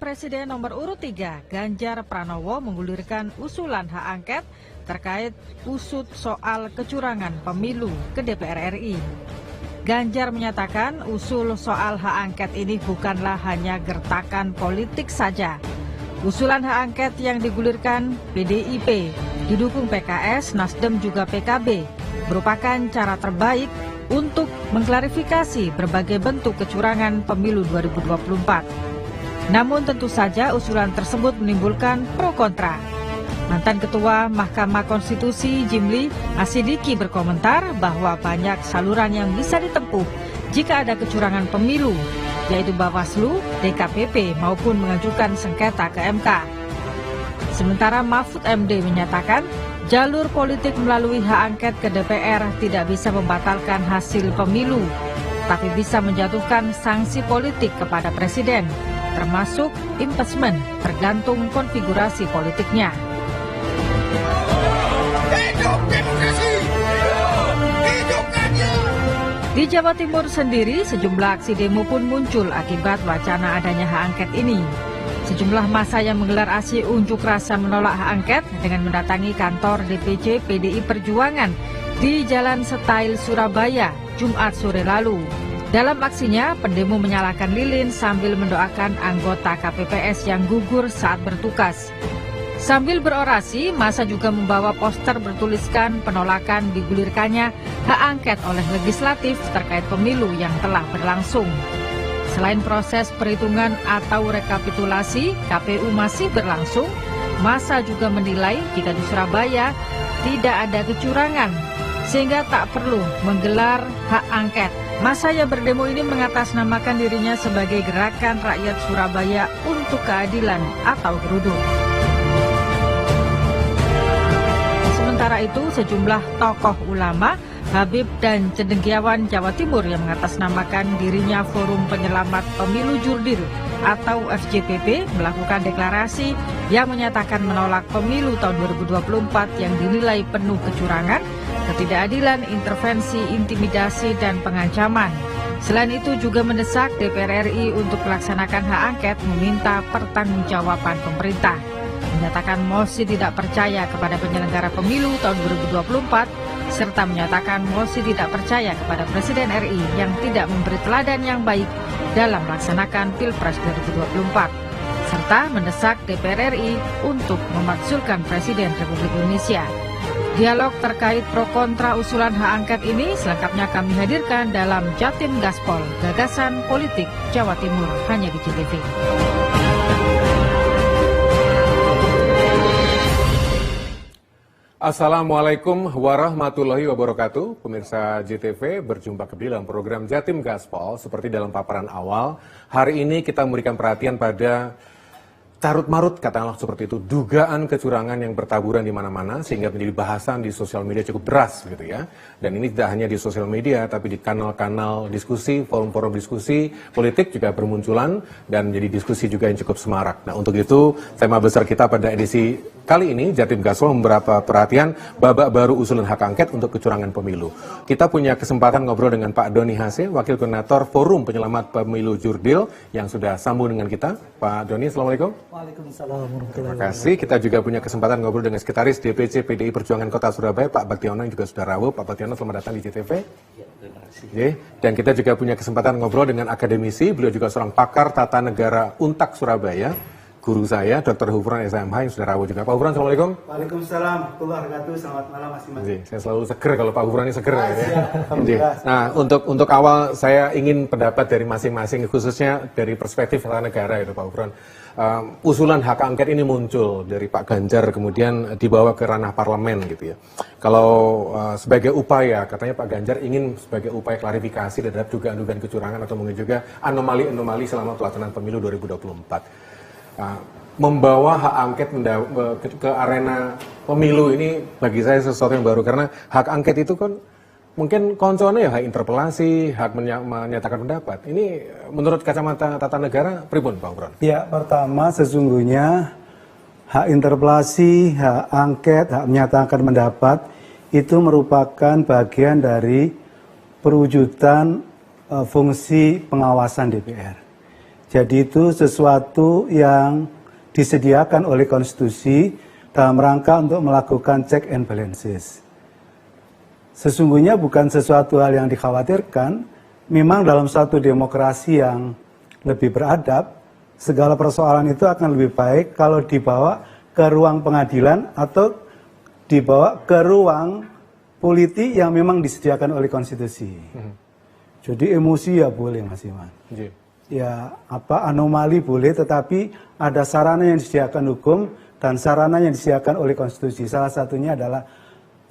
Presiden nomor urut 3, Ganjar Pranowo menggulirkan usulan hak angket terkait usut soal kecurangan pemilu ke DPR RI. Ganjar menyatakan usul soal hak angket ini bukanlah hanya gertakan politik saja. Usulan hak angket yang digulirkan PDIP, didukung PKS, Nasdem juga PKB, merupakan cara terbaik untuk mengklarifikasi berbagai bentuk kecurangan pemilu 2024. Namun tentu saja usulan tersebut menimbulkan pro kontra. Mantan Ketua Mahkamah Konstitusi Jimli Asidiki berkomentar bahwa banyak saluran yang bisa ditempuh jika ada kecurangan pemilu, yaitu Bawaslu, DKPP maupun mengajukan sengketa ke MK. Sementara Mahfud MD menyatakan jalur politik melalui hak angket ke DPR tidak bisa membatalkan hasil pemilu, tapi bisa menjatuhkan sanksi politik kepada Presiden, termasuk impeachment tergantung konfigurasi politiknya. Hidup demokrasi! Hidup keadilan! Di Jawa Timur sendiri, sejumlah aksi demo pun muncul akibat wacana adanya hak angket ini. Sejumlah massa yang menggelar aksi unjuk rasa menolak hak angket dengan mendatangi kantor DPC PDI Perjuangan di Jalan Setail, Surabaya, Jumat sore lalu. Dalam aksinya, pendemo menyalakan lilin sambil mendoakan anggota KPPS yang gugur saat bertugas. Sambil berorasi, massa juga membawa poster bertuliskan penolakan digulirkannya hak angket oleh legislatif terkait pemilu yang telah berlangsung. Selain proses perhitungan atau rekapitulasi KPU masih berlangsung, massa juga menilai jika di Surabaya tidak ada kecurangan, sehingga tak perlu menggelar hak angket. Massa yang berdemo ini mengatasnamakan dirinya sebagai Gerakan Rakyat Surabaya untuk Keadilan atau GERUDUK. Sementara itu, sejumlah tokoh ulama, Habib dan cendekiawan Jawa Timur yang mengatasnamakan dirinya Forum Penyelamat Pemilu Jurdil atau FJPP melakukan deklarasi yang menyatakan menolak pemilu tahun 2024 yang dinilai penuh kecurangan, ketidakadilan, intervensi, intimidasi, dan pengancaman. Selain itu juga mendesak DPR RI untuk melaksanakan hak angket meminta pertanggungjawaban pemerintah. Menyatakan mosi tidak percaya kepada penyelenggara pemilu tahun 2024, serta menyatakan mosi tidak percaya kepada Presiden RI yang tidak memberi teladan yang baik dalam melaksanakan Pilpres 2024, serta mendesak DPR RI untuk memakzulkan Presiden Republik Indonesia. Dialog terkait pro kontra usulan hak angket ini selengkapnya kami hadirkan dalam Jatim Gaspol, Gagasan Politik Jawa Timur, hanya di JTV. Assalamualaikum warahmatullahi wabarakatuh. Pemirsa JTV, berjumpa kembali dalam program Jatim Gaspol. Seperti dalam paparan awal, hari ini kita memberikan perhatian pada carut-marut, katakanlah seperti itu, dugaan kecurangan yang bertaburan di mana-mana sehingga menjadi bahasan di sosial media cukup deras gitu ya. Dan ini tidak hanya di sosial media, tapi di kanal-kanal diskusi, forum-forum diskusi politik juga bermunculan dan menjadi diskusi juga yang cukup semarak. Nah, untuk itu tema besar kita pada edisi kali ini Jatim Gaspol memberapa perhatian babak baru usulan hak angket untuk kecurangan pemilu. Kita punya kesempatan ngobrol dengan Pak Doni Hasim, Wakil Koordinator Forum Penyelamat Pemilu Jurdil yang sudah sambung dengan kita. Pak Doni, Assalamualaikum. Waalaikumsalam. Terima kasih. Kita juga punya kesempatan ngobrol dengan Sekretaris DPC PDI Perjuangan Kota Surabaya, Pak Baktiono yang juga sudah rawuh. Pak Baktiono, selamat datang di JTV. Ya, terima kasih. Oke. Dan kita juga punya kesempatan ngobrol dengan akademisi, beliau juga seorang pakar tata negara Untak Surabaya, guru saya, Dr. Hufran SMH yang sudah rawuh juga. Pak Hufran, Assalamualaikum. Waalaikumsalam. Selamat malam masing-masing. Saya selalu seger kalau Pak Hufran ini seger. Ya. Alhamdulillah. Nah, untuk awal saya ingin pendapat dari masing-masing, khususnya dari perspektif tata negara itu Pak Hufran. Usulan hak angket ini muncul dari Pak Ganjar, kemudian dibawa ke ranah parlemen gitu ya. Kalau sebagai upaya, katanya Pak Ganjar ingin sebagai upaya klarifikasi terhadap dugaan-dugaan kecurangan atau mungkin juga anomali-anomali selama pelaksanaan pemilu 2024. Membawa hak angket ke arena pemilu ini bagi saya sesuatu yang baru, karena hak angket itu kan mungkin konconya ya hak interpelasi, hak menyatakan pendapat. Ini menurut kacamata tata negara pripun Pak Hufran? Ya, pertama sesungguhnya hak interpelasi, hak angket, hak menyatakan pendapat itu merupakan bagian dari perwujudan fungsi pengawasan DPR. Jadi itu sesuatu yang disediakan oleh konstitusi dalam rangka untuk melakukan check and balances. Sesungguhnya bukan sesuatu hal yang dikhawatirkan, memang dalam suatu demokrasi yang lebih beradab, segala persoalan itu akan lebih baik kalau dibawa ke ruang pengadilan atau dibawa ke ruang politik yang memang disediakan oleh konstitusi. Jadi emosi ya boleh Mas Iman. Ya anomali boleh, tetapi ada sarana yang disediakan hukum dan sarana yang disediakan oleh konstitusi. Salah satunya adalah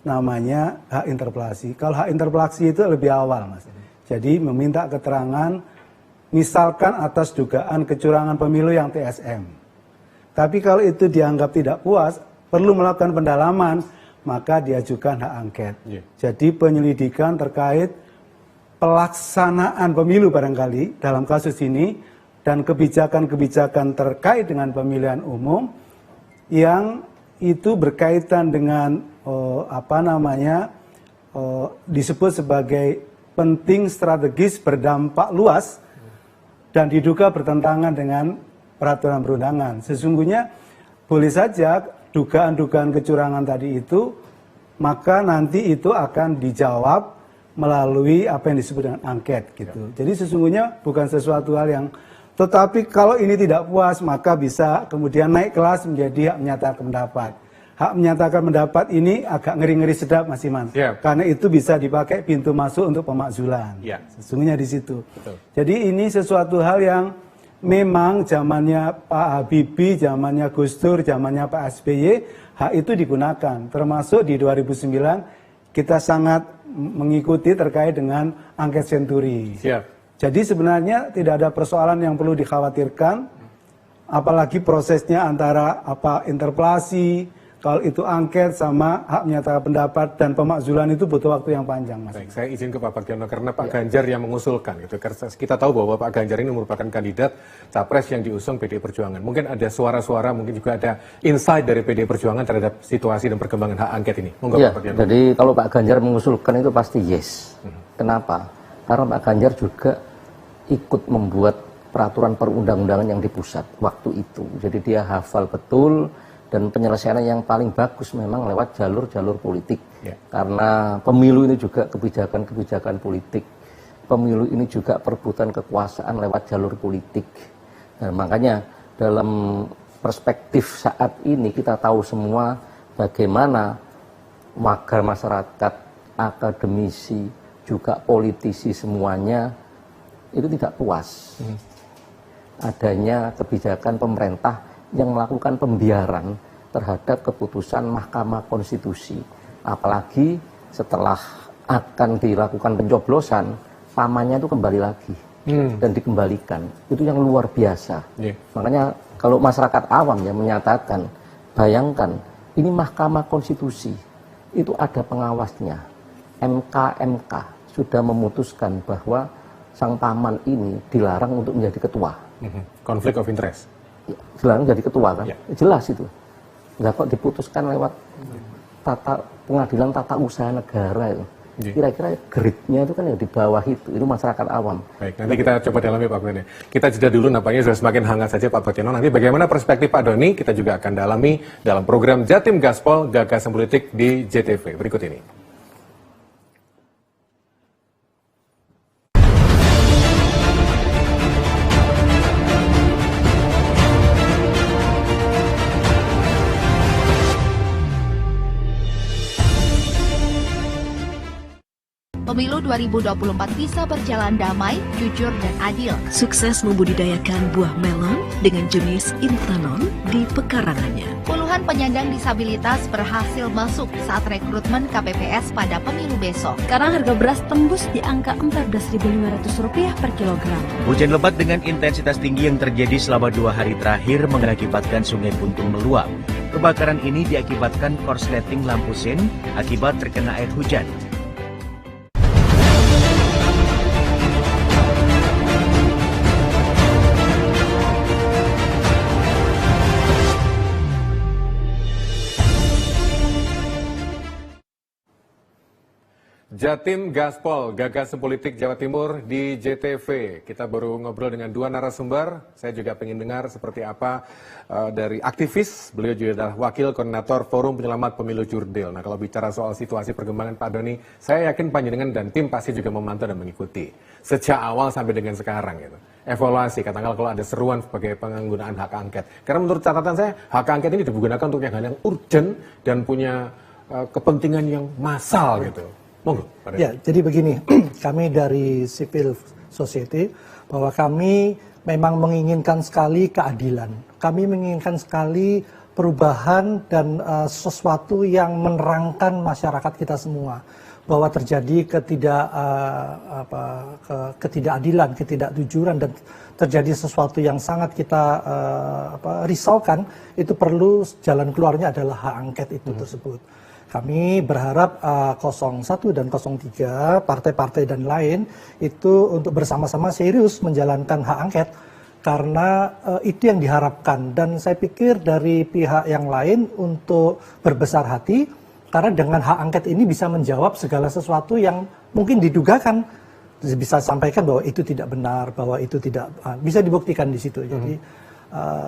namanya hak interpelasi. Kalau hak interpelasi itu lebih awal Mas. Jadi meminta keterangan misalkan atas dugaan kecurangan pemilu yang TSM. Tapi kalau itu dianggap tidak puas, perlu melakukan pendalaman, maka diajukan hak angket. Jadi penyelidikan terkait pelaksanaan pemilu barangkali dalam kasus ini dan kebijakan-kebijakan terkait dengan pemilihan umum yang itu berkaitan dengan disebut sebagai penting, strategis, berdampak luas dan diduga bertentangan dengan peraturan perundangan. Sesungguhnya boleh saja dugaan-dugaan kecurangan tadi itu, maka nanti itu akan dijawab melalui apa yang disebut dengan angket gitu. Jadi sesungguhnya bukan sesuatu hal yang, tetapi kalau ini tidak puas maka bisa kemudian naik kelas menjadi hak menyatakan pendapat. Hak menyatakan pendapat ini agak ngeri-ngeri sedap Mas Iman. Karena itu bisa dipakai pintu masuk untuk pemakzulan. Sesungguhnya di situ. Jadi ini sesuatu hal yang memang zamannya Pak Habibie, zamannya Gus Dur, zamannya Pak SBY, hak itu digunakan. Termasuk di 2009 kita sangat mengikuti terkait dengan angket Senturi. Jadi sebenarnya tidak ada persoalan yang perlu dikhawatirkan, apalagi prosesnya antara interpelasi, kalau itu angket sama hak menyatakan pendapat dan pemakzulan itu butuh waktu yang panjang, Mas. Baik, saya izin ke Pak Bagiono karena Pak Ganjar yang mengusulkan gitu. Kita tahu bahwa Pak Ganjar ini merupakan kandidat capres yang diusung PDI Perjuangan. Mungkin ada suara-suara, mungkin juga ada insight dari PDI Perjuangan terhadap situasi dan perkembangan hak angket ini. Monggo Pak Bagiono. Jadi kalau Pak Ganjar mengusulkan itu pasti yes. Kenapa? Karena Pak Ganjar juga ikut membuat peraturan perundang-undangan yang di pusat waktu itu. Jadi dia hafal betul. Dan penyelesaiannya yang paling bagus memang lewat jalur-jalur politik. Karena pemilu ini juga kebijakan-kebijakan politik. Pemilu ini juga perebutan kekuasaan lewat jalur politik. Nah, makanya dalam perspektif saat ini kita tahu semua bagaimana warga masyarakat, akademisi, juga politisi semuanya itu tidak puas. Adanya kebijakan pemerintah yang melakukan pembiaran terhadap keputusan Mahkamah Konstitusi. Apalagi setelah akan dilakukan pencoblosan, pamannya itu kembali lagi dan dikembalikan. Itu yang luar biasa. Makanya kalau masyarakat awam yang menyatakan, bayangkan ini Mahkamah Konstitusi, itu ada pengawasnya. MK sudah memutuskan bahwa sang paman ini dilarang untuk menjadi ketua. Konflik of interest. Dilarang jadi ketua kan, jelas itu. Nggak kok diputuskan lewat pengadilan tata usaha negara itu. Kira-kira gridnya itu kan yang di bawah itu masyarakat awam. Baik, nanti kita coba dalami Pak Bagiono. Kita jeda dulu, nampaknya sudah semakin hangat saja Pak Bagiono. Nanti bagaimana perspektif Pak Doni, kita juga akan dalami dalam program Jatim Gaspol Gagasan Politik di JTV. Berikut ini. Pemilu 2024 bisa berjalan damai, jujur, dan adil. Sukses membudidayakan buah melon dengan jenis Intanon di pekarangannya. Puluhan penyandang disabilitas berhasil masuk saat rekrutmen KPPS pada pemilu besok. Sekarang harga beras tembus di angka Rp14.500 per kilogram. Hujan lebat dengan intensitas tinggi yang terjadi selama 2 hari terakhir mengakibatkan Sungai Buntung meluap. Kebakaran ini diakibatkan korsleting lampu sen akibat terkena air hujan. Jatim Gaspol, Gagasan Politik Jawa Timur di JTV. Kita baru ngobrol dengan dua narasumber. Saya juga ingin dengar seperti apa dari aktivis. Beliau juga adalah Wakil Koordinator Forum Penyelamat Pemilu Jurdil. Nah, kalau bicara soal situasi perkembangan Pak Doni, saya yakin Panjenengan dan tim pasti juga memantau dan mengikuti sejak awal sampai dengan sekarang gitu. Evaluasi, katakanlah kalau ada seruan sebagai penggunaan hak angket. Karena menurut catatan saya, hak angket ini digunakan untuk yang hal yang urgent dan punya kepentingan yang massal gitu. Ya, jadi begini, kami dari civil society bahwa kami memang menginginkan sekali keadilan. Kami menginginkan sekali perubahan dan sesuatu yang menerangkan masyarakat kita semua bahwa terjadi ketidakadilan, ketidakjujuran dan terjadi sesuatu yang sangat kita risaukan, itu perlu jalan keluarnya adalah hak angket itu tersebut. Kami berharap 01 dan 03, partai-partai dan lain, itu untuk bersama-sama serius menjalankan hak angket, karena itu yang diharapkan. Dan saya pikir dari pihak yang lain untuk berbesar hati, karena dengan hak angket ini bisa menjawab segala sesuatu yang mungkin didugakan, bisa sampaikan bahwa itu tidak benar, bahwa itu tidak, bisa dibuktikan di situ. Jadi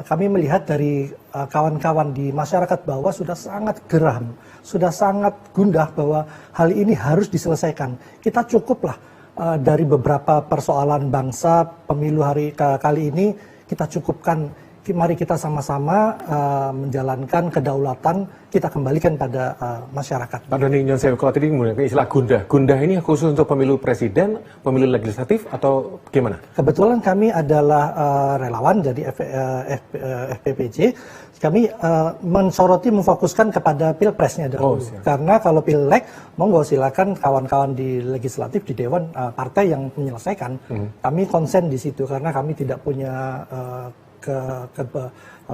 kami melihat dari kawan-kawan di masyarakat bawah sudah sangat geram, sudah sangat gundah bahwa hal ini harus diselesaikan. Kita cukuplah dari beberapa persoalan bangsa pemilu kali ini, kita cukupkan. Mari kita sama-sama menjalankan kedaulatan, kita kembalikan pada masyarakat. Pak Doni Nyonsewu, kalau tadi menggunakan istilah gundah. Gundah ini khusus untuk pemilu presiden, pemilu legislatif, atau gimana? Kebetulan kami adalah relawan, jadi FPPJ. Kami mensoroti, memfokuskan kepada pilpresnya dahulu. Karena kalau pileg, monggo silakan kawan-kawan di legislatif, di dewan partai yang menyelesaikan. Kami konsen di situ, karena kami tidak punya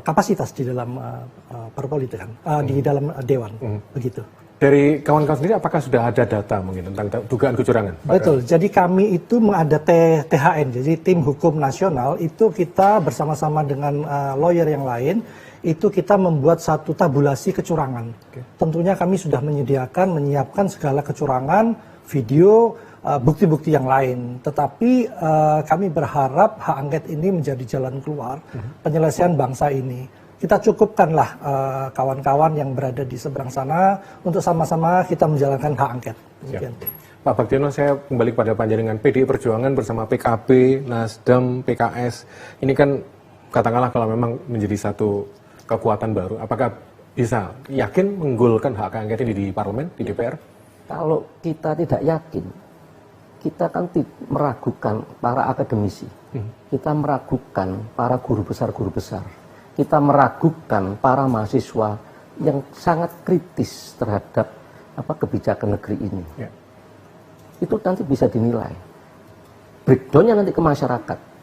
kapasitas di dalam perpolitikan, di dalam dewan, begitu. Dari kawan-kawan sendiri, apakah sudah ada data mungkin tentang dugaan kecurangan? Betul, jadi kami itu ada THN, jadi Tim Hukum Nasional, itu kita bersama-sama dengan lawyer yang lain, itu kita membuat satu tabulasi kecurangan. Tentunya kami sudah menyiapkan segala kecurangan, video, bukti-bukti yang lain. Tetapi kami berharap hak angket ini menjadi jalan keluar penyelesaian bangsa ini. Kita cukupkanlah kawan-kawan yang berada di seberang sana untuk sama-sama kita menjalankan hak angket. Pak Bagtiono, saya kembali kepada Panjenengan. PDI Perjuangan bersama PKB, Nasdem, PKS, ini kan katakanlah kalau memang menjadi satu kekuatan baru, apakah bisa yakin menggolkan hak angket ini di parlemen, di DPR? Kalau kita tidak yakin, kita kan meragukan para akademisi, kita meragukan para guru besar, kita meragukan para mahasiswa yang sangat kritis terhadap kebijakan negeri ini. Itu nanti bisa dinilai. Breakdown-nya nanti ke masyarakat.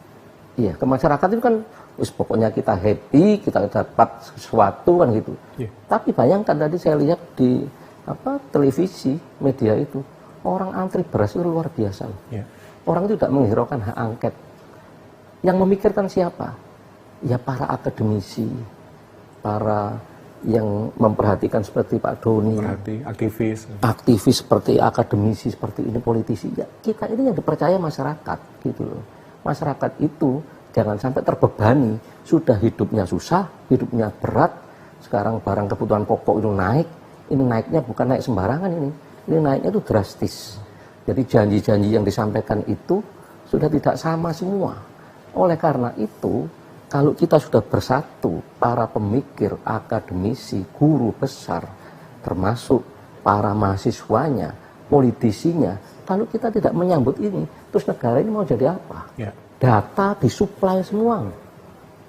Iya, ke masyarakat itu kan, pokoknya kita happy, kita dapat sesuatu kan gitu. Tapi bayangkan tadi saya lihat di televisi, media itu, orang antri beras itu luar biasa. Orang itu tidak menghiraukan hak angket. Yang memikirkan siapa? Ya para akademisi, para yang memperhatikan seperti Pak Doni, aktivis seperti akademisi, seperti ini politisi. Ya, kita ini yang dipercaya masyarakat, gitu loh. Masyarakat itu jangan sampai terbebani. Sudah hidupnya susah, hidupnya berat. Sekarang barang kebutuhan pokok itu naik. Ini naiknya bukan naik sembarangan ini. Ini naiknya itu drastis. Jadi janji-janji yang disampaikan itu sudah tidak sama semua. Oleh karena itu, kalau kita sudah bersatu, para pemikir, akademisi, guru besar, termasuk para mahasiswanya, politisinya, kalau kita tidak menyambut ini, terus negara ini mau jadi apa? Data disuplai semua.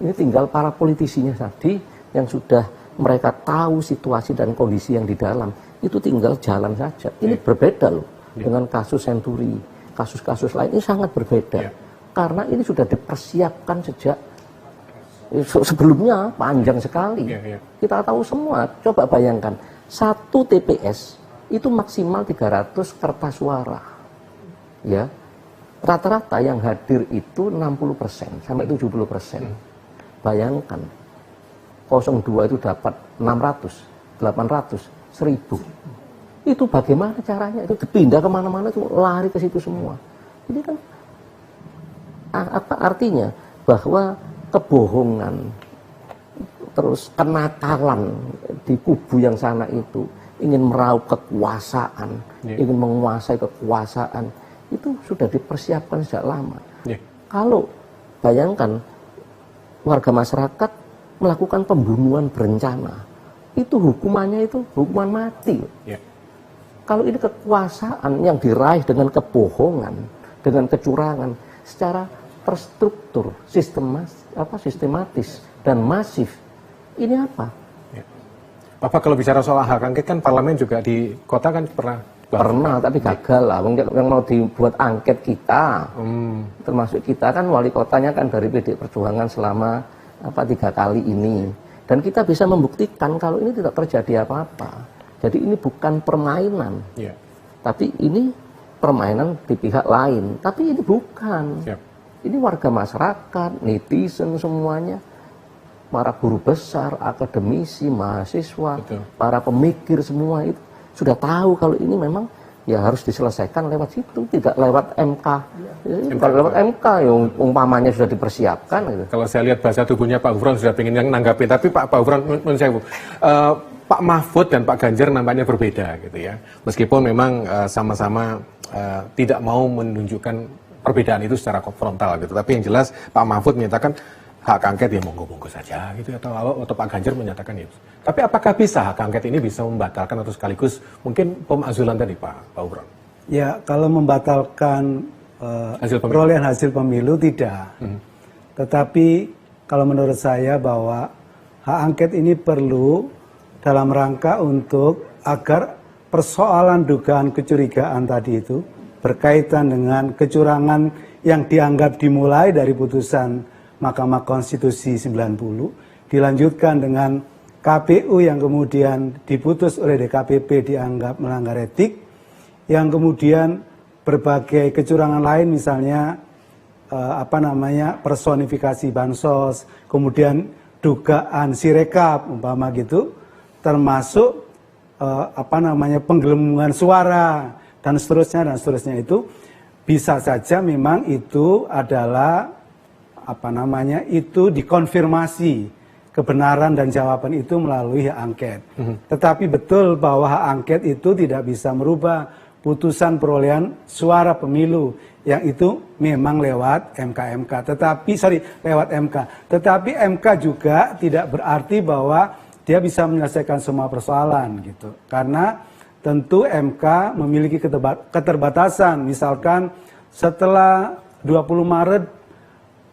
Ini tinggal para politisinya tadi yang sudah mereka tahu situasi dan kondisi yang di dalam. Itu tinggal jalan saja. Ini berbeda loh dengan kasus Senturi, kasus-kasus lain ini sangat berbeda. Karena ini sudah dipersiapkan sejak sebelumnya panjang sekali. Kita tahu semua. Coba bayangkan, satu TPS itu maksimal 300 kertas suara. Ya, rata-rata yang hadir itu 60% sampai 70%. Bayangkan, 02 itu dapat 600, 800, 1000. Itu bagaimana caranya? Itu dipindah kemana-mana, itu lari ke situ semua. Jadi kan apa artinya? Bahwa kebohongan, terus kenakalan di kubu yang sana itu ingin meraup kekuasaan, ingin menguasai kekuasaan, itu sudah dipersiapkan sejak lama. Kalau bayangkan warga masyarakat melakukan pembunuhan berencana, itu hukumannya itu hukuman mati. Kalau ini kekuasaan yang diraih dengan kebohongan, dengan kecurangan, secara terstruktur, sistematis dan masif, ini apa? Bapak kalau bicara soal hak angket kan parlemen juga di kota kan pernah, tapi gagal lah. Yang mau dibuat angket kita, termasuk kita kan wali kotanya kan dari PD Perjuangan selama 3 kali ini, dan kita bisa membuktikan kalau ini tidak terjadi apa-apa. Jadi ini bukan permainan, tapi ini permainan di pihak lain. Tapi ini bukan. Ini warga masyarakat, netizen semuanya, para guru besar, akademisi, mahasiswa, para pemikir semua itu sudah tahu kalau ini memang ya harus diselesaikan lewat situ, tidak lewat MK. Kalau lewat MK yang umpamanya sudah dipersiapkan. Gitu. Kalau saya lihat bahasa tubuhnya Pak Gufron sudah pengen yang nanggapin, tapi Pak Gufron menurut saya Pak Mahfud dan Pak Ganjar nampaknya berbeda gitu ya. Meskipun memang sama-sama tidak mau menunjukkan perbedaan itu secara frontal gitu. Tapi yang jelas Pak Mahfud menyatakan hak angket ya monggo-monggo saja gitu, atau Pak Ganjar menyatakan itu. Tapi apakah bisa hak angket ini bisa membatalkan atau sekaligus mungkin pemazulan tadi Pak Gufron? Ya, kalau membatalkan perolehan hasil pemilu tidak. Tetapi kalau menurut saya bahwa hak angket ini perlu dalam rangka untuk agar persoalan dugaan kecurigaan tadi itu berkaitan dengan kecurangan yang dianggap dimulai dari putusan Mahkamah Konstitusi 90 dilanjutkan dengan KPU yang kemudian diputus oleh DKPP dianggap melanggar etik, yang kemudian berbagai kecurangan lain misalnya personifikasi bansos, kemudian dugaan sirekap umpama gitu, termasuk penggelembungan suara dan seterusnya itu bisa saja memang itu adalah itu dikonfirmasi kebenaran dan jawaban itu melalui hak angket. Tetapi betul bahwa hak angket itu tidak bisa merubah putusan perolehan suara pemilu yang itu memang lewat lewat MK. Tetapi MK juga tidak berarti bahwa dia bisa menyelesaikan semua persoalan gitu. Karena tentu MK memiliki keterbatasan. Misalkan setelah 20 Maret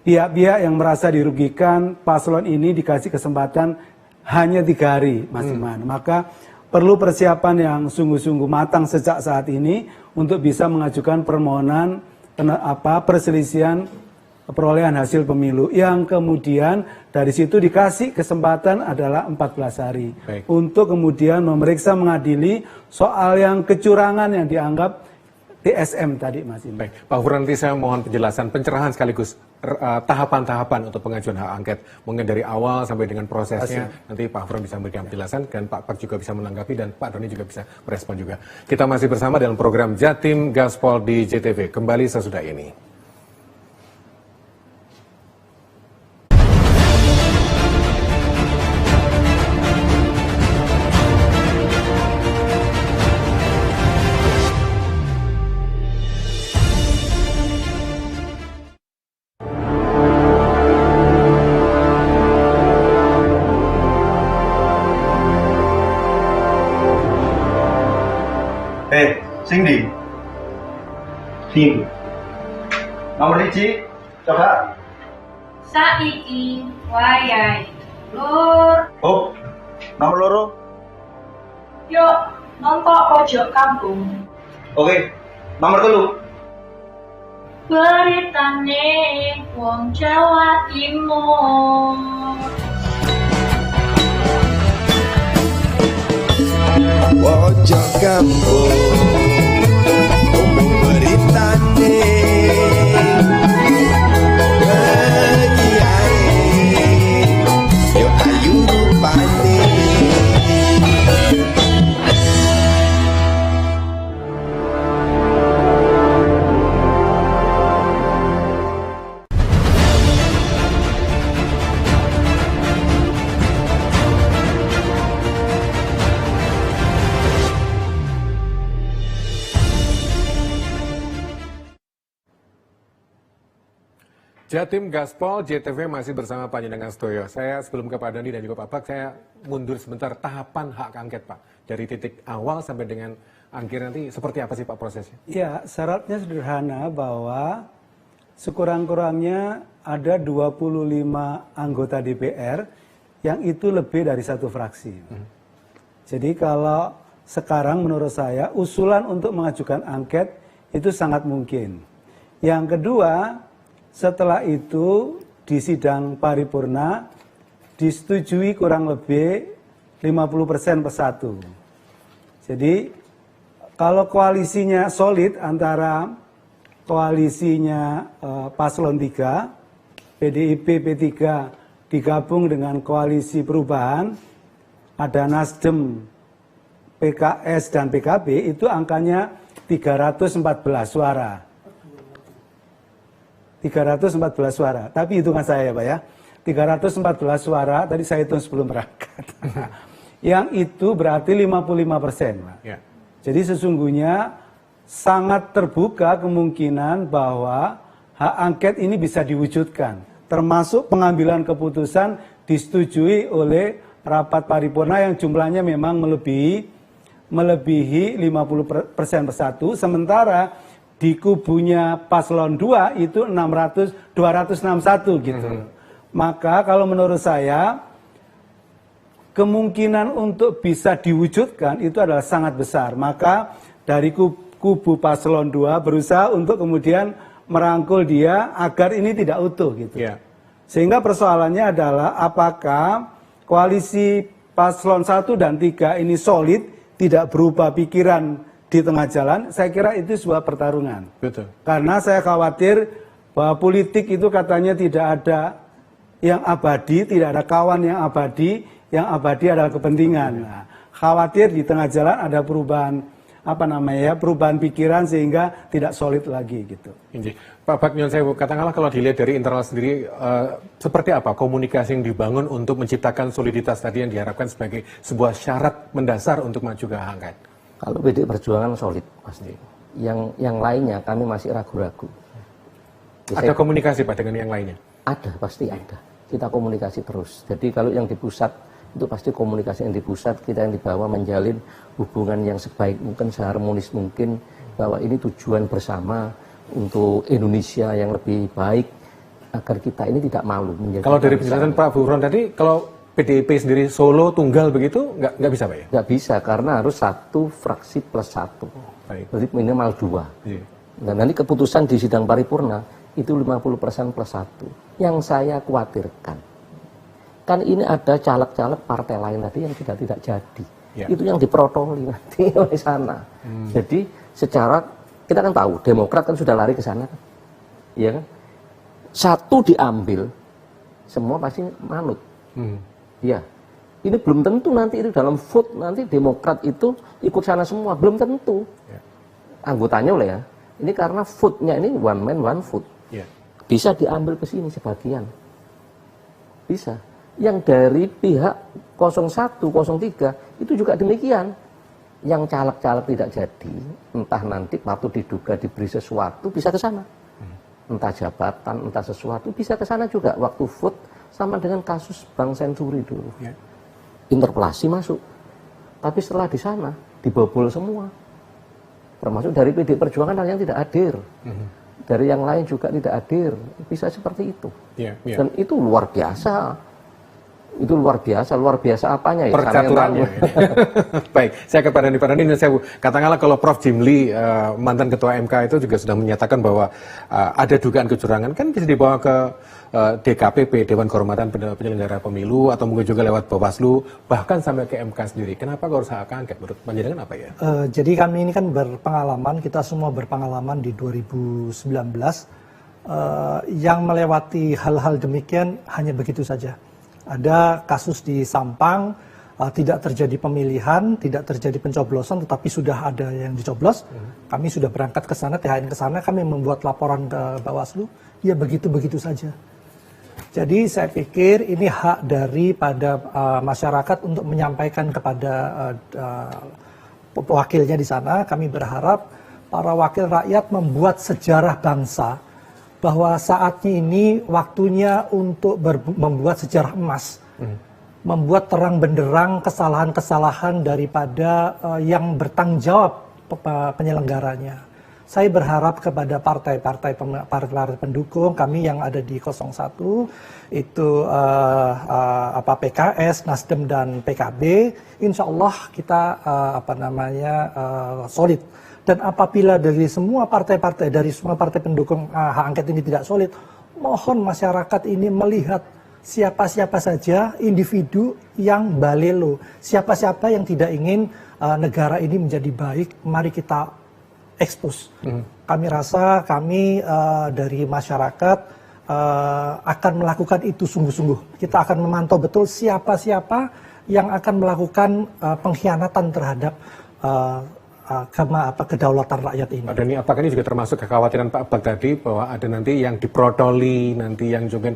pihak-pihak yang merasa dirugikan paslon ini dikasih kesempatan hanya 3 hari Mas Iman. Maka perlu persiapan yang sungguh-sungguh matang sejak saat ini untuk bisa mengajukan permohonan perselisihan perolehan hasil pemilu, yang kemudian dari situ dikasih kesempatan adalah 14 hari. Untuk kemudian memeriksa mengadili soal yang kecurangan yang dianggap TSM tadi Mas Iman. Baik, Pak Gufron, nanti saya mohon penjelasan pencerahan sekaligus tahapan-tahapan untuk pengajuan hak angket, mungkin dari awal sampai dengan prosesnya. Nanti Pak Gufron bisa memberikan penjelasan dan Pak Pak juga bisa menanggapi dan Pak Doni juga bisa merespon juga. Kita masih bersama dalam program Jatim Gaspol di JTV. Kembali sesudah ini. Cindy. Nomor 1, coba. Saiki wayahe lur. Oh, nomor loro. Yuk, nonton pojok kampung. Oke, nomor 3. Beritane wong Jawa Timur. Pojok kampung ngomong beritane kiai yo ayu rupane Jatim Gaspol JTV masih bersama Pak Jenengan Stoyo. Saya sebelum ke Pak Dandi dan juga Pak Bak, saya mundur sebentar tahapan hak angket Pak. Dari titik awal sampai dengan akhir nanti seperti apa sih Pak prosesnya? Ya, syaratnya sederhana bahwa sekurang-kurangnya ada 25 anggota DPR yang itu lebih dari satu fraksi. Jadi kalau sekarang menurut saya usulan untuk mengajukan angket itu sangat mungkin. Yang kedua, setelah itu di sidang paripurna disetujui kurang lebih 50% per satu. Jadi kalau koalisinya solid antara koalisinya paslon 3, PDIP, P3 digabung dengan koalisi perubahan, ada Nasdem, PKS dan PKB, itu angkanya 314 suara. 314 suara, tapi hitungan saya ya Pak ya, 314 suara, tadi saya hitung sebelum berangkat. Yang itu berarti 55%. Pak. Ya. Jadi sesungguhnya sangat terbuka kemungkinan bahwa hak angket ini bisa diwujudkan. Termasuk pengambilan keputusan disetujui oleh rapat paripurna yang jumlahnya memang melebihi 50% per satu, sementara di kubunya paslon 2 itu 261 gitu. Maka kalau menurut saya kemungkinan untuk bisa diwujudkan itu adalah sangat besar. Maka dari kubu paslon 2 berusaha untuk kemudian merangkul dia agar ini tidak utuh gitu. Yeah. Sehingga persoalannya adalah apakah koalisi paslon 1 dan 3 ini solid, tidak berubah pikiran di tengah jalan. Saya kira itu sebuah pertarungan. Betul. Karena saya khawatir bahwa politik itu katanya tidak ada yang abadi, tidak ada kawan yang abadi adalah kepentingan. Nah, khawatir di tengah jalan ada perubahan perubahan pikiran sehingga tidak solid lagi gitu. Pak Bak Nyon Sewu, katakanlah kalau dilihat dari internal sendiri, seperti apa komunikasi yang dibangun untuk menciptakan soliditas tadi yang diharapkan sebagai sebuah syarat mendasar untuk maju ke hak angket? Kalau PDI Perjuangan solid pasti. Yang lainnya kami masih ragu-ragu. Ada komunikasi Pak dengan yang lainnya? Ada, pasti ada. Kita komunikasi terus. Jadi kalau yang di pusat itu pasti komunikasi yang di pusat, kita yang di bawah menjalin hubungan yang sebaik mungkin, seharmonis mungkin, bahwa ini tujuan bersama untuk Indonesia yang lebih baik agar kita ini tidak malu. Kalau dari penjelasan Pak Buron tadi, kalau PDIP sendiri solo tunggal begitu nggak bisa Pak ya? Nggak bisa karena harus satu fraksi plus satu. Jadi minimal 2. Iya. Dan nanti keputusan di sidang paripurna itu 50% plus 1. Yang saya khawatirkan, kan ini ada caleg-caleg partai lain tadi yang tidak jadi. Ya. Itu yang diprotoli nanti oleh sana. Jadi secara kita kan tahu Demokrat kan sudah lari ke sana, ya kan? Satu diambil, semua pasti manut. Ya, ini belum tentu nanti itu dalam vote nanti Demokrat itu ikut sana semua, belum tentu. Ya. Anggotanya oleh ya. Ini karena vote-nya ini one man one vote. Ya. Bisa diambil ke sini sebagian. Bisa. Yang dari pihak 01, 03 itu juga demikian. Yang caleg-caleg tidak jadi, entah nanti patut diduga diberi sesuatu bisa ke sana. Entah jabatan, entah sesuatu bisa ke sana juga. Waktu vote sama dengan kasus Bank Senturi dulu. Ya. Interpelasi masuk. Tapi setelah di sana dibobol semua. Termasuk dari PD Perjuangan ada yang tidak hadir. Dari yang lain juga tidak hadir. Bisa seperti itu. Ya. Dan itu luar biasa. Itu luar biasa apanya ya? Percaturannya. Baik, saya ke Pak Dandi ini saya katakanlah kalau Prof Jimli mantan Ketua MK itu juga sudah menyatakan bahwa ada dugaan kecurangan, kan bisa dibawa ke DKPP, Dewan Kehormatan Penyelenggara Pemilu, atau mungkin juga lewat Bawaslu, bahkan sampai ke MK sendiri. Kenapa harus hak angket? Menurut panjenengan apa ya? Jadi kami ini kan berpengalaman, kita semua berpengalaman di 2019 yang melewati hal-hal demikian hanya begitu saja. Ada kasus di Sampang, tidak terjadi pemilihan, tidak terjadi pencoblosan, tetapi sudah ada yang dicoblos. Kami sudah berangkat ke sana, THN ke sana, kami membuat laporan ke Bawaslu, ya begitu-begitu saja. Jadi saya pikir ini hak daripada masyarakat untuk menyampaikan kepada wakilnya di sana. Kami berharap para wakil rakyat membuat sejarah bangsa bahwa saatnya ini waktunya untuk membuat sejarah emas, membuat terang benderang kesalahan-kesalahan daripada yang bertanggung jawab penyelenggaranya. Saya berharap kepada partai-partai pendukung kami yang ada di 01 itu PKS, Nasdem dan PKB, insya Allah kita solid. Dan apabila dari semua partai pendukung hak angket ini tidak solid, mohon masyarakat ini melihat siapa-siapa saja individu yang balelo, siapa-siapa yang tidak ingin negara ini menjadi baik, mari kita expose. Kami rasa kami dari masyarakat akan melakukan itu sungguh-sungguh. Kita akan memantau betul siapa-siapa yang akan melakukan pengkhianatan terhadap kedaulatan rakyat ini. Dan ini apakah ini juga termasuk kekhawatiran Pak Bag tadi bahwa ada nanti yang diprotoli, nanti yang juga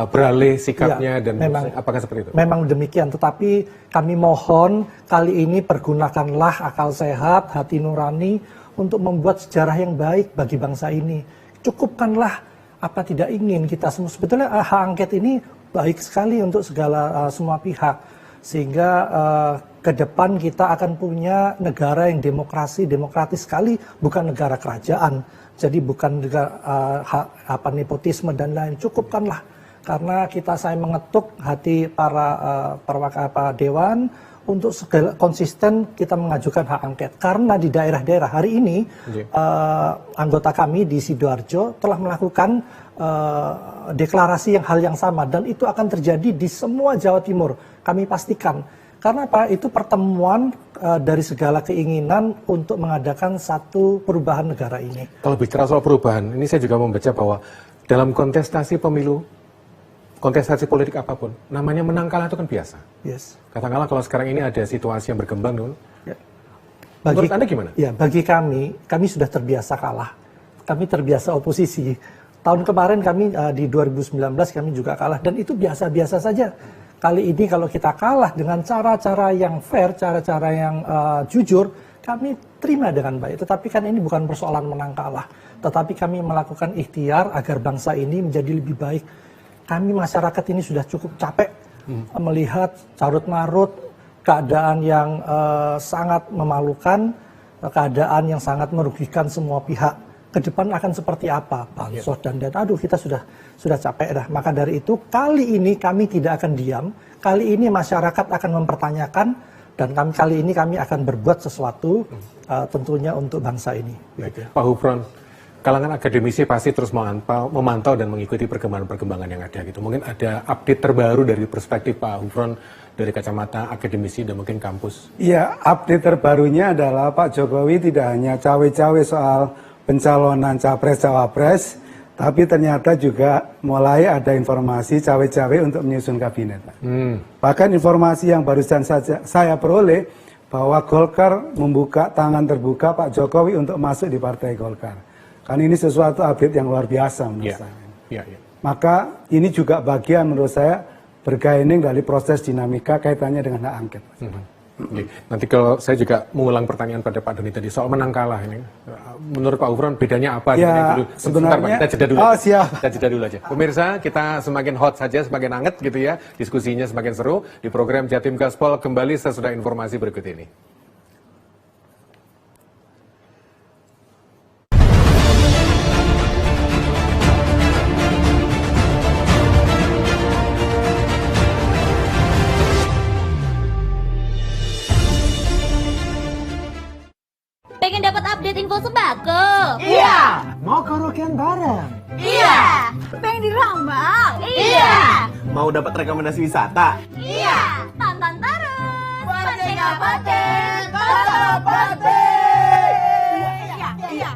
beralih sikapnya dan memang, apakah seperti itu? Memang demikian, tetapi kami mohon kali ini pergunakanlah akal sehat, hati nurani untuk membuat sejarah yang baik bagi bangsa ini. Cukupkanlah apa tidak ingin kita semua. Sebetulnya hak angket ini baik sekali untuk semua pihak. Sehingga ke depan kita akan punya negara yang demokratis sekali, bukan negara kerajaan. Jadi bukan negara nepotisme dan lain. Cukupkanlah, karena saya mengetuk hati para dewan untuk segala konsisten kita mengajukan hak angket. Karena di daerah-daerah hari ini anggota kami di Sidoarjo telah melakukan deklarasi hal yang sama, dan itu akan terjadi di semua Jawa Timur. Kami pastikan. Karena apa? Itu pertemuan dari segala keinginan untuk mengadakan satu perubahan negara ini. Kalau bicara soal perubahan, ini saya juga membaca bahwa dalam kontestasi pemilu, kontestasi politik apapun, namanya menang kalah itu kan biasa. Yes. Katakanlah kalau sekarang ini ada situasi yang berkembang, ya. Menurut Anda gimana? Ya, bagi kami sudah terbiasa kalah. Kami terbiasa oposisi. Tahun kemarin kami di 2019 kami juga kalah, dan itu biasa-biasa saja. Kali ini kalau kita kalah dengan cara-cara yang fair, cara-cara yang jujur, kami terima dengan baik. Tetapi kan ini bukan persoalan menang kalah, tetapi kami melakukan ikhtiar agar bangsa ini menjadi lebih baik. Kami masyarakat ini sudah cukup capek melihat carut-marut keadaan yang sangat memalukan, keadaan yang sangat merugikan semua pihak. Ke depan akan seperti apa, bansos dan aduh, kita sudah capek dah. Maka dari itu kali ini kami tidak akan diam. Kali ini masyarakat akan mempertanyakan, dan kali ini kami akan berbuat sesuatu tentunya untuk bangsa ini. Pak Hufron, kalangan akademisi pasti terus memantau dan mengikuti perkembangan yang ada gitu. Mungkin ada update terbaru dari perspektif Pak Hufron dari kacamata akademisi dan mungkin kampus. Iya, update terbarunya adalah Pak Jokowi tidak hanya cawe-cawe soal pencalonan capres-cawapres, tapi ternyata juga mulai ada informasi cawe-cawe untuk menyusun kabinet. Bahkan informasi yang barusan saja saya peroleh bahwa Golkar membuka tangan terbuka Pak Jokowi untuk masuk di Partai Golkar. Kan ini sesuatu update yang luar biasa menurut saya. Maka ini juga bagian menurut saya bergaining dari proses dinamika kaitannya dengan hak angket. Nanti kalau saya juga mengulang pertanyaan pada Pak Doni tadi soal menang kalah ini, menurut Pak Hufron bedanya apa? Ya, dulu? sebenarnya kita jeda dulu. Oh, siap. Kita jeda dulu aja. Pemirsa, kita semakin hot saja, semakin hangat gitu ya, diskusinya semakin seru di program Jatim Gaspol kembali sesudah informasi berikut ini. Pengen dapat update info sembako? Iya. Mau karaokean bareng? Iya. Pengen dirambang? Iya. Mau dapat rekomendasi wisata? Iya. Tonton terus. Merdeka Paten, Kata Paten. Iya.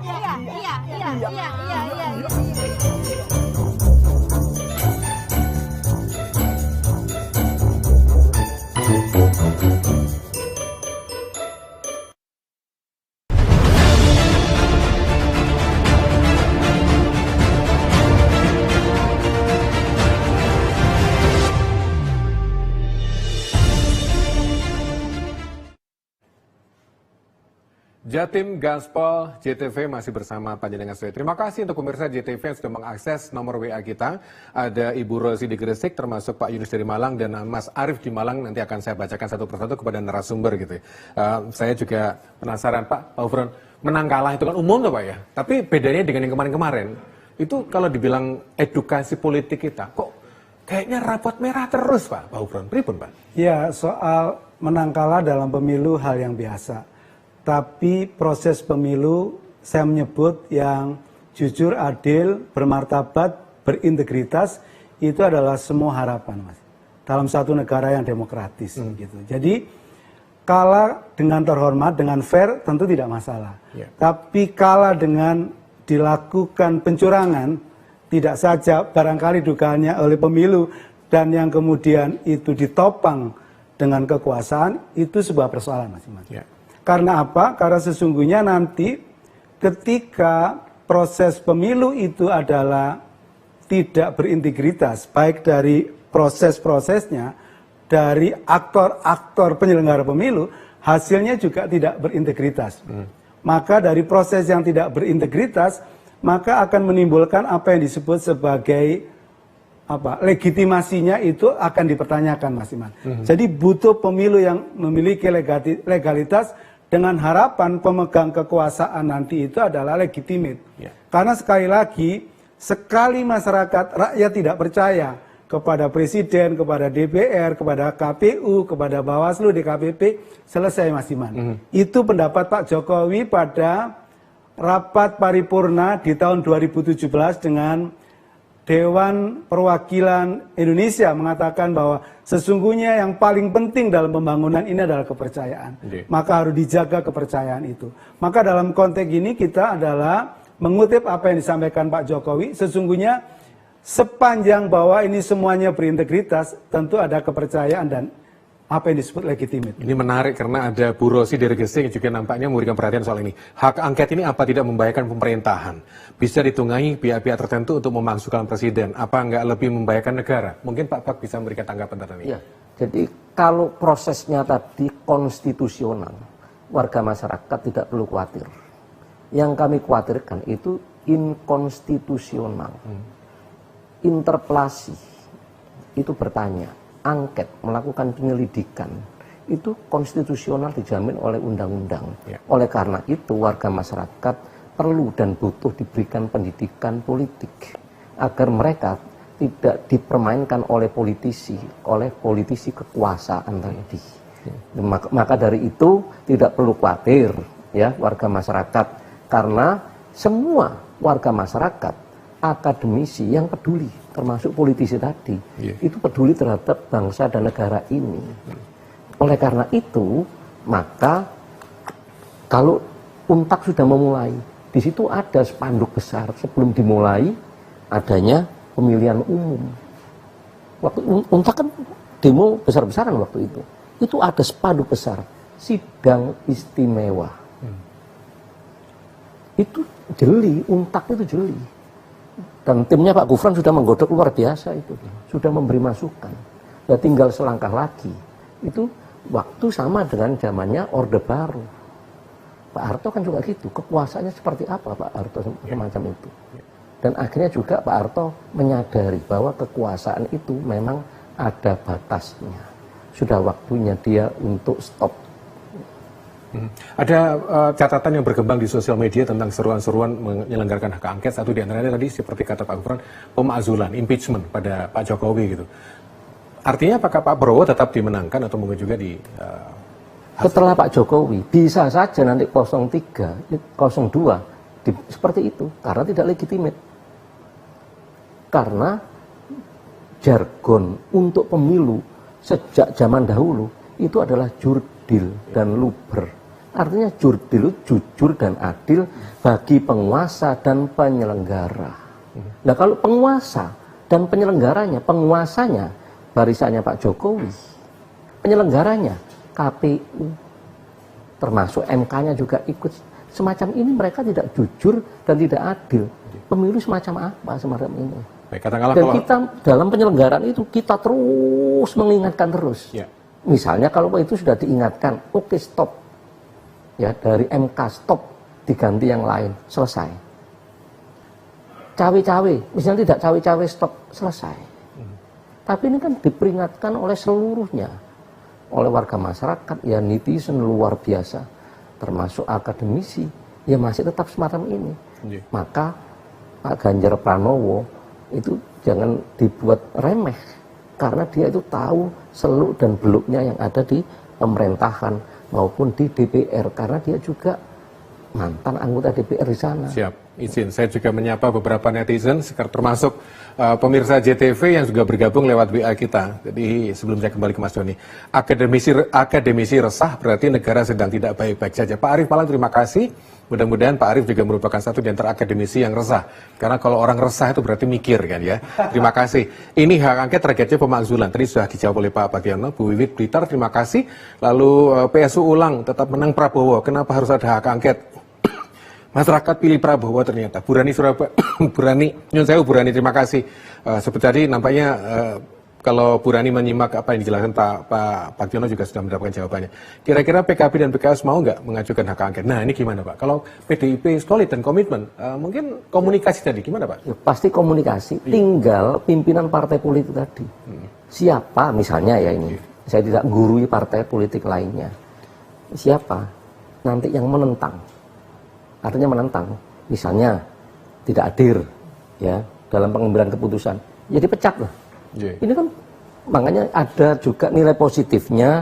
Jatim Gaspol JTV masih bersama Panjenengan Setia. Terima kasih untuk pemirsa JTV yang sudah mengakses nomor WA kita. Ada Ibu Rosi di Gresik, termasuk Pak Yunus dari Malang, dan Mas Arief di Malang. Nanti akan saya bacakan satu persatu kepada narasumber gitu. Saya juga penasaran, Pak Ufron, menang kalah itu kan umum tuh Pak ya. Tapi bedanya dengan yang kemarin-kemarin, itu kalau dibilang edukasi politik kita, kok kayaknya rapot merah terus Pak Ufron. Pripun Pak? Ya, soal menang kalah dalam pemilu hal yang biasa. Tapi proses pemilu saya menyebut yang jujur, adil, bermartabat, berintegritas itu adalah semua harapan, Mas. Dalam satu negara yang demokratis gitu. Jadi kalah dengan terhormat, dengan fair tentu tidak masalah. Tapi kalah dengan dilakukan pencurangan, tidak saja barangkali dugaannya oleh pemilu dan yang kemudian itu ditopang dengan kekuasaan, itu sebuah persoalan, Mas. Karena apa? Karena sesungguhnya nanti ketika proses pemilu itu adalah tidak berintegritas, baik dari proses-prosesnya, dari aktor-aktor penyelenggara pemilu, hasilnya juga tidak berintegritas. Maka dari proses yang tidak berintegritas, maka akan menimbulkan apa yang disebut sebagai legitimasinya itu akan dipertanyakan, Mas Iman. Jadi butuh pemilu yang memiliki legalitas dengan harapan pemegang kekuasaan nanti itu adalah legitimate. Karena sekali lagi, sekali masyarakat rakyat tidak percaya kepada presiden, kepada DPR, kepada KPU, kepada Bawaslu, DKPP, selesai Mas Iman. Itu pendapat Pak Jokowi pada rapat paripurna di tahun 2017 dengan Dewan Perwakilan Indonesia mengatakan bahwa sesungguhnya yang paling penting dalam pembangunan ini adalah kepercayaan. Maka harus dijaga kepercayaan itu. Maka dalam konteks ini kita adalah mengutip apa yang disampaikan Pak Jokowi, sesungguhnya sepanjang bahwa ini semuanya berintegritas, tentu ada kepercayaan dan apa yang disebut legitimate. Ini menarik karena ada Bu Rosi dari Gresik yang juga nampaknya memberikan perhatian soal ini. Hak angket ini apa tidak membahayakan pemerintahan? Bisa ditunggangi pihak-pihak tertentu untuk memasukkan presiden? Apa nggak lebih membahayakan negara? Mungkin Pak Pak bisa memberikan tanggapan tentang ini. Ya, jadi kalau prosesnya tadi konstitusional, warga masyarakat tidak perlu khawatir. Yang kami khawatirkan itu inkonstitusional. Interpelasi itu bertanya, angket, melakukan penyelidikan, itu konstitusional dijamin oleh undang-undang. Oleh karena itu warga masyarakat perlu dan butuh diberikan pendidikan politik agar mereka tidak dipermainkan oleh politisi kekuasaan tadi. Maka dari itu tidak perlu khawatir ya warga masyarakat, karena semua warga masyarakat, akademisi yang peduli, termasuk politisi tadi, itu peduli terhadap bangsa dan negara ini. Oleh karena itu, maka kalau UNTAK sudah memulai, di situ ada spanduk besar sebelum dimulai adanya pemilihan umum. Waktu UNTAK kan demo besar-besaran waktu itu. Itu ada spanduk besar, sidang istimewa. Itu jeli, UNTAK itu jeli. Dan timnya Pak Gufron sudah menggodok luar biasa itu, sudah memberi masukan. Ya tinggal selangkah lagi. Itu waktu sama dengan zamannya Orde Baru. Pak Harto kan juga gitu, kekuasaannya seperti apa Pak Harto semacam itu. Dan akhirnya juga Pak Harto menyadari bahwa kekuasaan itu memang ada batasnya. Sudah waktunya dia untuk stop. Ada catatan yang berkembang di sosial media tentang seruan-seruan menyelenggarakan hak angket. Satu di antaranya tadi seperti kata Pak Gufron, pemakzulan, impeachment pada Pak Jokowi gitu. Artinya apakah Pak Prabowo tetap dimenangkan atau mungkin juga di setelah Pak Jokowi bisa saja nanti 03, 02 seperti itu karena tidak legitimate. Karena jargon untuk pemilu sejak zaman dahulu itu adalah jurdil dan luber. Artinya jurdil jujur dan adil bagi penguasa dan penyelenggara. Nah kalau penguasa dan penyelenggaranya, penguasanya barisannya Pak Jokowi, penyelenggaranya KPU, termasuk MK-nya juga ikut. Semacam ini mereka tidak jujur dan tidak adil. Pemilu semacam apa semacam ini? Dan kita dalam penyelenggaraan itu kita terus mengingatkan terus. Misalnya kalau itu sudah diingatkan, oke stop. ya dari MK stop, diganti yang lain, selesai. Cawe-cawe, misalnya tidak cawe-cawe stop, selesai. Tapi ini kan diperingatkan oleh seluruhnya, oleh warga masyarakat, ya netizen luar biasa, termasuk akademisi, ya masih tetap semacam ini. Maka Pak Ganjar Pranowo itu jangan dibuat remeh, karena dia itu tahu seluk dan beluknya yang ada di pemerintahan maupun di DPR, karena dia juga mantan anggota DPR di sana. Siap, izin saya juga menyapa beberapa netizen, termasuk pemirsa JTV yang juga bergabung lewat WA kita. Jadi sebelum saya kembali ke Mas Doni, akademisi resah berarti negara sedang tidak baik-baik saja. Pak Arief Malang, terima kasih. Mudah-mudahan Pak Arief juga merupakan satu di antara akademisi yang resah. Karena kalau orang resah itu berarti mikir kan ya. Terima kasih. Ini hak angket targetnya pemakzulan. Tadi sudah dijawab oleh Pak Bagiono. Bu Wiwit Blitar, terima kasih. Lalu PSU ulang, tetap menang Prabowo. Kenapa harus ada hak angket? Masyarakat pilih Prabowo ternyata. Burani Surabaya, Burani, terima kasih. Seperti tadi nampaknya kalau Burani menyimak apa yang dijelaskan Pak Bagiono juga sudah mendapatkan jawabannya. Kira-kira PKB dan PKS mau nggak mengajukan hak angket? Nah ini gimana Pak? Kalau PDIP solid dan komitmen, mungkin komunikasi tadi gimana Pak? Ya, pasti komunikasi, tinggal pimpinan partai politik tadi. Siapa misalnya ya ini, saya tidak gurui partai politik lainnya. Siapa nanti yang menentang? Artinya menentang, misalnya tidak hadir ya dalam pengambilan keputusan, ya dipecat lah. Ini kan makanya ada juga nilai positifnya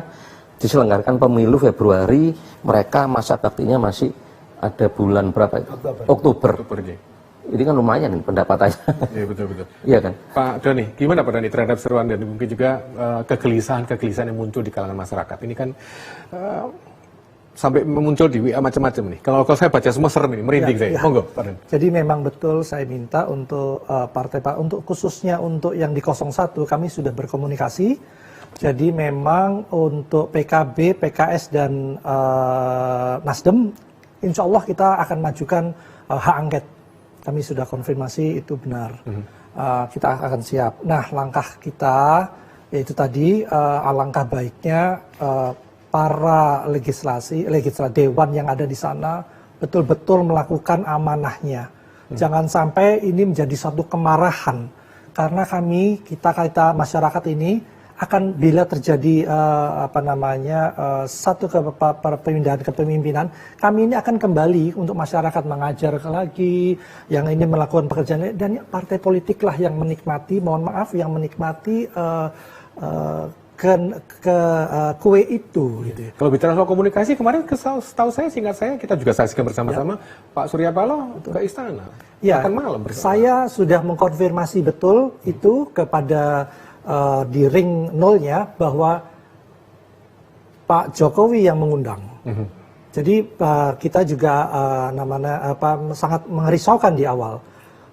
diselenggarakan pemilu Februari, mereka masa baktinya masih ada bulan berapa itu? Oktober. Ini kan lumayan nih pendapatannya. Iya betul-betul. Iya kan? Pak Doni, gimana Pak Doni terhadap seruan dan mungkin juga kegelisahan yang muncul di kalangan masyarakat? Ini kan sampai muncul di WA macam-macam nih. Kalau saya baca semua serem ini, merinding saya. Monggo, Pak Dan. Jadi memang betul saya minta untuk untuk khususnya untuk yang di 01 kami sudah berkomunikasi. Jadi memang untuk PKB, PKS dan Nasdem, insya Allah kita akan majukan hak angket. Kami sudah konfirmasi itu benar. Kita akan siap. Nah, langkah kita yaitu tadi alangkah baiknya para legislatif dewan yang ada di sana betul-betul melakukan amanahnya. Jangan sampai ini menjadi satu kemarahan, karena kita masyarakat ini akan bila terjadi satu perpindahan kepemimpinan, kami ini akan kembali untuk masyarakat mengajar lagi, yang ini melakukan pekerjaan, dan partai politik lah yang menikmati, yang menikmati kue itu. Gitu. Kalau bicara soal komunikasi, kemarin setahu saya, singkat saya, kita juga saksikan bersama-sama Pak Surya Paloh ke istana. Ya, makan malam bersama. Saya sudah mengkonfirmasi betul itu kepada di ring nolnya bahwa Pak Jokowi yang mengundang. Jadi kita juga sangat merisaukan di awal.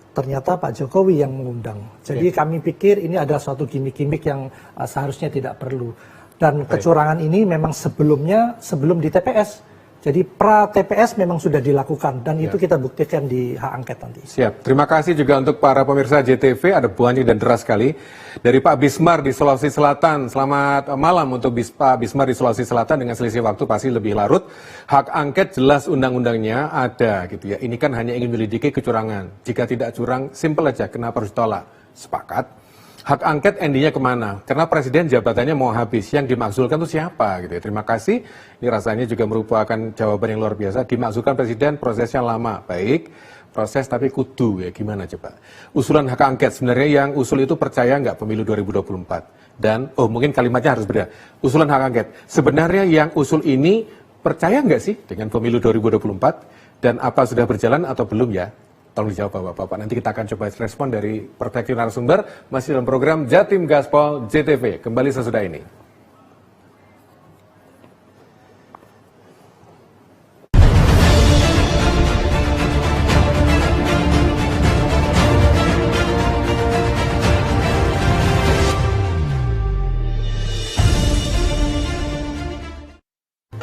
Ternyata Pak Jokowi yang mengundang. Jadi kami pikir ini adalah suatu gimmick-gimmick yang seharusnya tidak perlu. Dan kecurangan ini memang sebelum di TPS. Jadi pra-TPS memang sudah dilakukan. Dan itu kita buktikan di hak angket nanti. Siap. Terima kasih juga untuk para pemirsa JTV. Ada banyak dan deras sekali. Dari Pak Bismar di Sulawesi Selatan. Selamat malam untuk Pak Bismar di Sulawesi Selatan. Dengan selisih waktu pasti lebih larut. Hak angket jelas undang-undangnya ada gitu ya. Ini kan hanya ingin menyelidiki kecurangan. Jika tidak curang, simpel aja. Kenapa harus ditolak? Sepakat. Hak angket endingnya kemana? Karena presiden jabatannya mau habis. Yang dimakzulkan itu siapa? Gitu ya. Terima kasih. Ini rasanya juga merupakan jawaban yang luar biasa. Dimakzulkan presiden, prosesnya lama. Baik, proses tapi kudu ya. Gimana coba? Usulan hak angket, sebenarnya yang usul itu percaya nggak pemilu 2024? Dan, mungkin kalimatnya harus beda. Usulan hak angket. Sebenarnya yang usul ini percaya nggak sih dengan pemilu 2024? Dan apa sudah berjalan atau belum ya? Tolong dijawab Bapak-Bapak. Nanti kita akan coba respon dari perspektif narasumber masih dalam program Jatim Gaspol JTV. Kembali sesudah ini.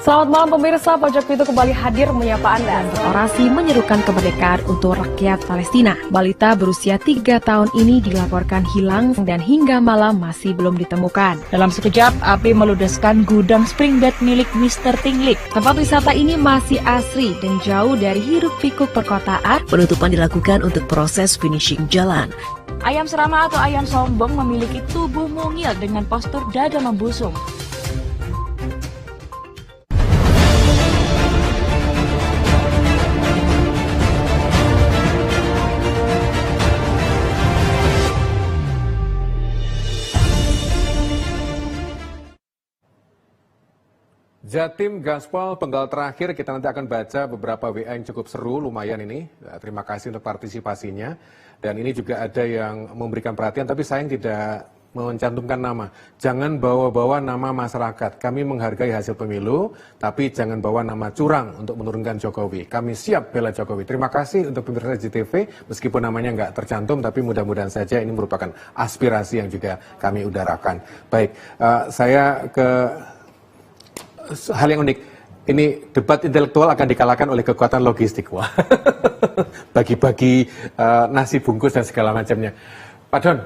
Selamat malam pemirsa, Pojok Pintu kembali hadir menyapa Anda. Orasi menyerukan kemerdekaan untuk rakyat Palestina. Balita berusia 3 tahun ini dilaporkan hilang dan hingga malam masih belum ditemukan. Dalam sekejap, api meludeskan gudang spring bed milik Mr. Tinglik. Tempat wisata ini masih asri dan jauh dari hiruk-pikuk perkotaan. Penutupan dilakukan untuk proses finishing jalan. Ayam serama atau ayam sombong memiliki tubuh mungil dengan postur dada membusung. Jatim Gaspol penggal terakhir, kita nanti akan baca beberapa WA yang cukup seru, lumayan ini. Terima kasih untuk partisipasinya. Dan ini juga ada yang memberikan perhatian, tapi sayang tidak mencantumkan nama. Jangan bawa-bawa nama masyarakat. Kami menghargai hasil pemilu, tapi jangan bawa nama curang untuk menurunkan Jokowi. Kami siap bela Jokowi. Terima kasih untuk pemirsa JTV, meskipun namanya nggak tercantum, tapi mudah-mudahan saja ini merupakan aspirasi yang juga kami udarakan. Baik, saya ke hal yang unik, ini debat intelektual akan dikalahkan oleh kekuatan logistik. Wah, bagi-bagi nasi bungkus dan segala macamnya. Pak Don,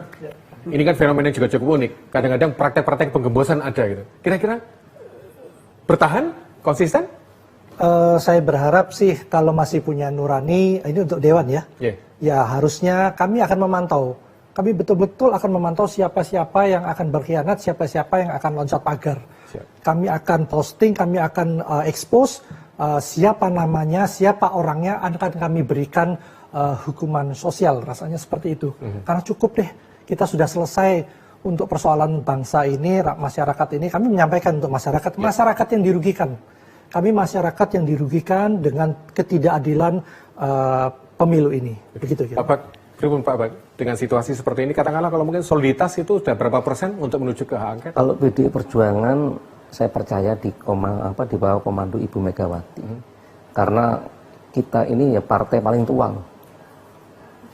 ini kan fenomena yang juga cukup unik. Kadang-kadang praktek-praktek penggembosan ada gitu. Kira-kira bertahan, konsisten? Saya berharap sih kalau masih punya nurani, ini untuk Dewan ya. Ya harusnya kami akan memantau. Kami betul-betul akan memantau siapa-siapa yang akan berkhianat, siapa-siapa yang akan loncat pagar. Kami akan posting, kami akan expose siapa namanya, siapa orangnya, akan kami berikan hukuman sosial, rasanya seperti itu. Karena cukup deh, kita sudah selesai untuk persoalan bangsa ini, masyarakat ini, kami menyampaikan untuk masyarakat yang dirugikan. Kami masyarakat yang dirugikan dengan ketidakadilan pemilu ini. Begitu kira. Pak, dengan situasi seperti ini, katakanlah kalau mungkin soliditas itu sudah berapa persen untuk menuju ke hak angket? Kalau PDI Perjuangan, saya percaya di bawah komando Ibu Megawati. Karena kita ini ya partai paling tua.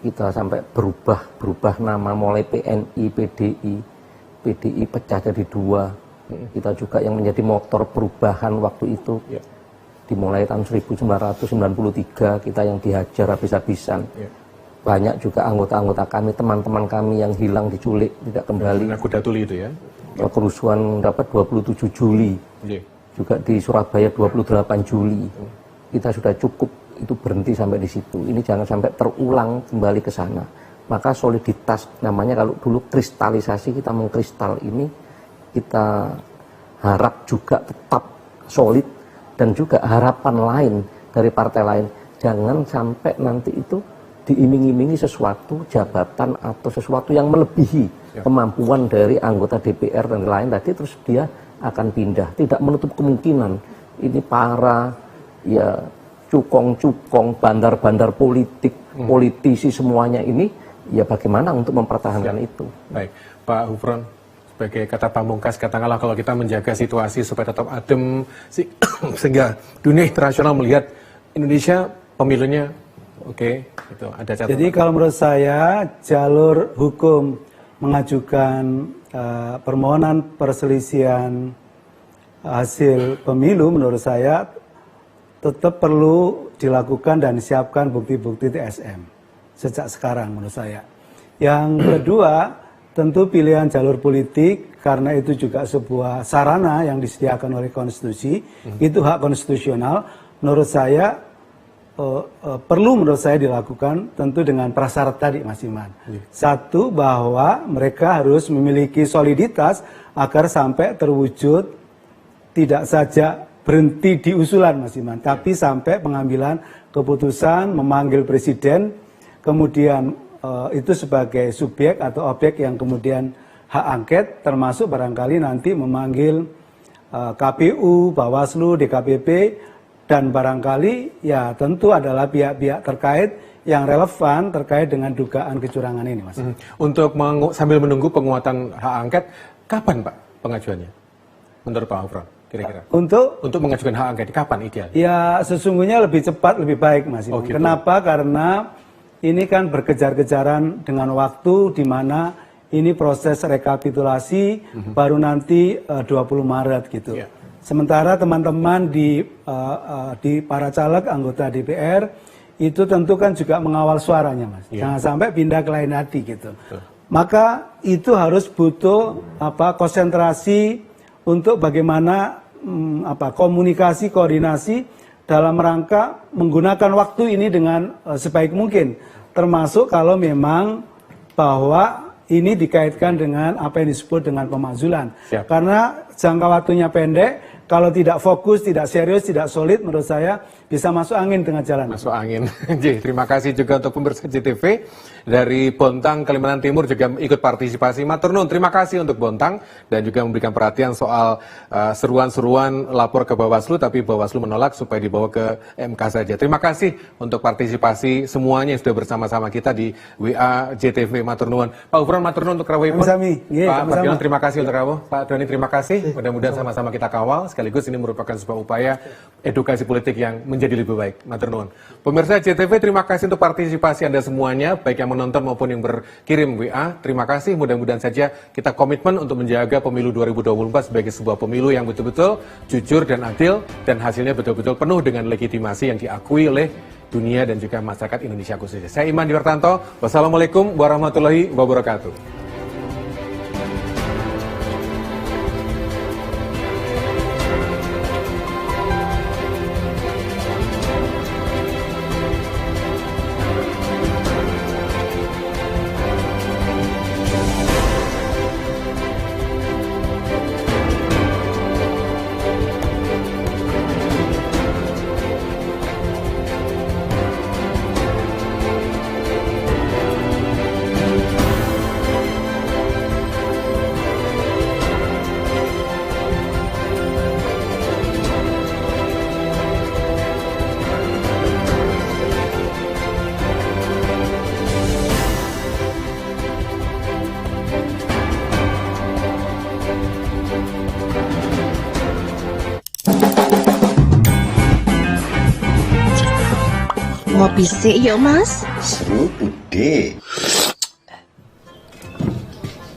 Kita sampai berubah nama mulai PNI, PDI pecah jadi 2. Kita juga yang menjadi motor perubahan waktu itu. Dimulai tahun 1993, kita yang dihajar habis-habisan. Banyak juga anggota-anggota kami, teman-teman kami yang hilang, diculik, tidak kembali. Kuda Tuli itu ya? Kerusuhan dapat 27 Juli. Juga di Surabaya 28 Juli. Kita sudah cukup, itu berhenti sampai di situ. Ini jangan sampai terulang kembali ke sana. Maka soliditas, namanya kalau dulu kristalisasi, kita mengkristal ini, kita harap juga tetap solid. Dan juga harapan lain dari partai lain. Jangan sampai nanti itu diiming-imingi sesuatu jabatan atau sesuatu yang melebihi kemampuan dari anggota DPR dan lain tadi, terus dia akan pindah. Tidak menutup kemungkinan ini para ya cukong-cukong, bandar-bandar politik, politisi semuanya ini ya bagaimana untuk mempertahankan itu. Baik, Pak Hufron, sebagai kata pamungkas, katakanlah kalau kita menjaga situasi supaya tetap adem sehingga dunia internasional melihat Indonesia pemilunya itu ada catatan. Jadi kalau menurut saya jalur hukum mengajukan permohonan perselisihan hasil pemilu menurut saya tetap perlu dilakukan dan disiapkan bukti-bukti TSM sejak sekarang menurut saya. Yang kedua, tentu pilihan jalur politik karena itu juga sebuah sarana yang disediakan oleh konstitusi, itu hak konstitusional. Menurut saya perlu menurut saya dilakukan tentu dengan prasyarat tadi Mas Iman. Satu, bahwa mereka harus memiliki soliditas agar sampai terwujud tidak saja berhenti di usulan Mas Iman, tapi sampai pengambilan keputusan, memanggil presiden, kemudian itu sebagai subjek atau objek yang kemudian hak angket, termasuk barangkali nanti memanggil KPU, Bawaslu, DKPP, dan barangkali ya tentu adalah pihak-pihak terkait yang relevan terkait dengan dugaan kecurangan ini, Mas. Untuk sambil menunggu penguatan hak angket, kapan Pak pengajuannya? Menurut Pak Hufron, kira-kira? Untuk mengajukan hak angket, kapan ideal? Ya sesungguhnya lebih cepat, lebih baik, Mas. Gitu. Kenapa? Karena ini kan berkejar-kejaran dengan waktu di mana ini proses rekapitulasi baru nanti 20 Maret gitu. Sementara teman-teman di para caleg anggota DPR itu tentu kan juga mengawal suaranya, Mas. Jangan sampai pindah ke lain hati gitu. Maka itu harus butuh konsentrasi untuk bagaimana komunikasi, koordinasi dalam rangka menggunakan waktu ini dengan sebaik mungkin. Termasuk kalau memang bahwa ini dikaitkan dengan apa yang disebut dengan pemakzulan. Karena jangka waktunya pendek, kalau tidak fokus, tidak serius, tidak solid, menurut saya bisa masuk angin tengah jalan. Masuk angin. Terima kasih juga untuk pemirsa JTV dari Bontang, Kalimantan Timur juga ikut partisipasi. Matur nuwun, terima kasih untuk Bontang dan juga memberikan perhatian soal seruan-seruan lapor ke Bawaslu, tapi Bawaslu menolak supaya dibawa ke MK saja. Terima kasih untuk partisipasi semuanya yang sudah bersama-sama kita di WA JTV. Matur nuwun. Pak Gufron, matur nuwun untuk rawuhipun. Pak Fadilon, terima kasih untuk rawuh. Pak Doni, terima kasih. Mudah-mudahan sama-sama kita kawal. Sekaligus ini merupakan sebuah upaya edukasi politik yang menjadi lebih baik. Matur nuwun. Pemirsa JTV, terima kasih untuk partisipasi Anda semuanya, baik yang menonton maupun yang berkirim WA. Terima kasih. Mudah-mudahan saja kita komitmen untuk menjaga pemilu 2024 sebagai sebuah pemilu yang betul-betul jujur dan adil, dan hasilnya betul-betul penuh dengan legitimasi yang diakui oleh dunia dan juga masyarakat Indonesia khususnya. Saya Iman Diwertanto. Wassalamualaikum warahmatullahi wabarakatuh. Ngopi sih yuk, Mas. Seru, Bude.